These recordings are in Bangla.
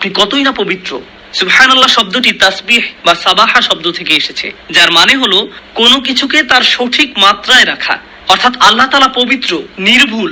আপনি কতই না পবিত্র। সুবহানাল্লাহ শব্দটি তাসবিহ বা সাবাহা শব্দ থেকে এসেছে, যার মানে হলো কোনো কিছুকে তার সঠিক মাত্রায় রাখা। অর্থাৎ আল্লাহ তাআলা পবিত্র, নির্ভুল।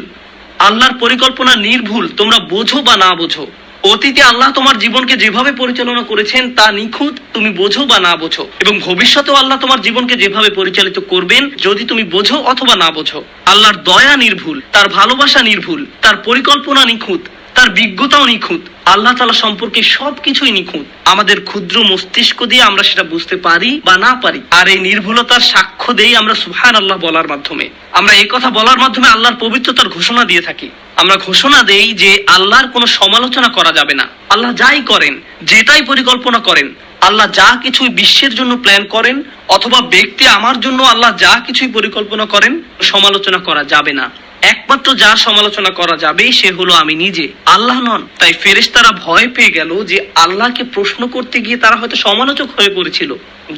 আল্লাহর পরিকল্পনা নির্ভুল, তোমরা বোঝো বা না বোঝো। অতীতে আল্লাহ তোমার জীবনকে যেভাবে পরিচালনা করেছেন তা নিখুঁত, তুমি বোঝো বা না বোঝো, এবং ভবিষ্যতেও আল্লাহ তোমার জীবনকে যেভাবে পরিচালিত করবেন যদি তুমি বোঝো অথবা না বোঝো। আল্লাহর দয়া নির্ভুল, তার ভালোবাসা নির্ভুল, তার পরিকল্পনা নিখুঁত, তার বিজ্ঞতাও নিখুঁত। আল্লাহ তাআলা সম্পর্কে সবকিছুই নিখুঁত। আমাদের ক্ষুদ্র মস্তিষ্ক দিয়ে আমরা সেটা বুঝতে পারি বা না পারি। আর এই নির্ভুলতার সাক্ষ্য দেই আমরা সুবহানাল্লাহ বলার মাধ্যমে। আমরা এই কথা বলার মাধ্যমে আল্লাহর পবিত্রতার ঘোষণা দিয়ে থাকি। আমরা ঘোষণা দেই যে আল্লাহর কোনো সমালোচনা করা যাবে না। আল্লাহ যাই করেন, যেটাই পরিকল্পনা করেন, আল্লাহ যা কিছুই বিশ্বের জন্য প্ল্যান করেন অথবা ব্যক্তি আমার জন্য আল্লাহ যা কিছুই পরিকল্পনা করেন, সমালোচনা করা যাবে না। একমাত্র যার সমালোচনা করা যাবে সে হলো আমি নিজে, আল্লাহ নন। তাই ফেরেশতারা ভয় পেয়ে গেল যে আল্লাহকে প্রশ্ন করতে গিয়ে তারা হয়তো সমালোচক হয়ে পড়েছিল।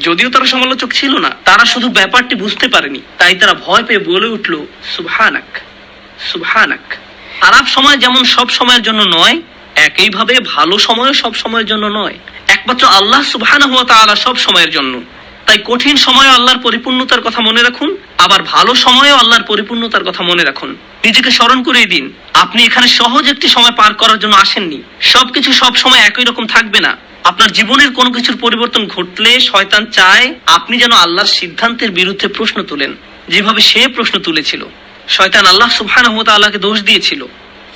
যদিও তারা সমালোচক ছিল না, তারা শুধু ব্যাপারটি বুঝতে পারেনি। তাই তারা ভয় পেয়ে বলে উঠল, সুবহানাক, সুবহানাক। খারাপ সময় যেমন সব সময়ের জন্য নয়, একইভাবে ভালো সময়ও সব সময়ের জন্য নয়। একমাত্র আল্লাহ সুবহানাহু ওয়া তাআলা সব সময়ের জন্য। তাই কঠিন সময়ে আল্লাহর পরিপূর্ণতার কথা মনে রাখুন, আবার ভালো সময়েও আল্লাহর পরিপূর্ণতার কথা মনে রাখুন। নিজেকে স্মরণ করিয়ে দিন, আপনি এখানে সহজ একটি সময় পার করার জন্য আসেননি। সবকিছু সব সময় একই রকম থাকবে না। আপনার জীবনের কোনো কিছুর পরিবর্তন ঘটলে শয়তান চায় আপনি যেন আল্লাহর সিদ্ধান্তের বিরুদ্ধে প্রশ্ন তুলেন, যেভাবে সে প্রশ্ন তুলেছিল। শয়তান আল্লাহ সুবহানাহু ওয়া তাআলাকে দোষ দিয়েছিল,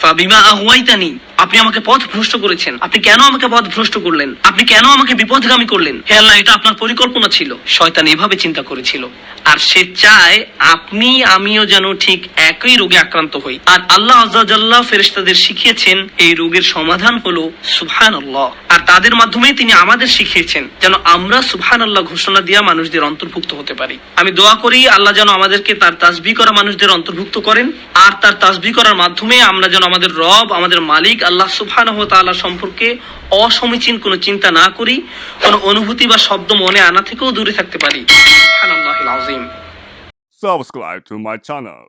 ফাবিমা আহওয়াইতানি, আপনি আমাকে পথ ভ্রষ্ট করেছেন, আপনি কেন আমাকে পথ ভ্রষ্ট করলেন, আপনি কেন আমাকে বিপথগামী করলেন, হে আল্লাহ এটা আপনার পরিকল্পনা ছিল। শয়তান এভাবে চিন্তা করেছিল, আর সে চায় আপনি আমিও যেন ঠিক একই রোগে আক্রান্ত হই। আর আল্লাহ আযজা ওয়া জাল্লা ফেরেশতাদের শিখিয়েছেন এই রোগের সমাধান হলো সুবহানাল্লাহ, আর তাদের মাধ্যমে তিনি আমাদের শিখিয়েছেন যেন আমরা সুবহানাল্লাহ ঘোষণা দিয়া মানুষদের অন্তর্ভুক্ত হতে পারি। আমি দোয়া করি আল্লাহ যেন আমাদেরকে তার তাসবিহ করা মানুষদের অন্তর্ভুক্ত করেন, আর তার তাসবিহ করার মাধ্যমে আমরা যেন আমাদের রব, আমাদের মালিক আল্লাহ সুবহানাহু ওয়া তাআলা সম্পর্কে অসমীচীন কোনো চিন্তা না করি, কোনো অনুভূতি বা শব্দ মনে আনা থেকেও দূরে থাকতে পারি। সুবহানাল্লাহিল আযীম। Subscribe to my channel.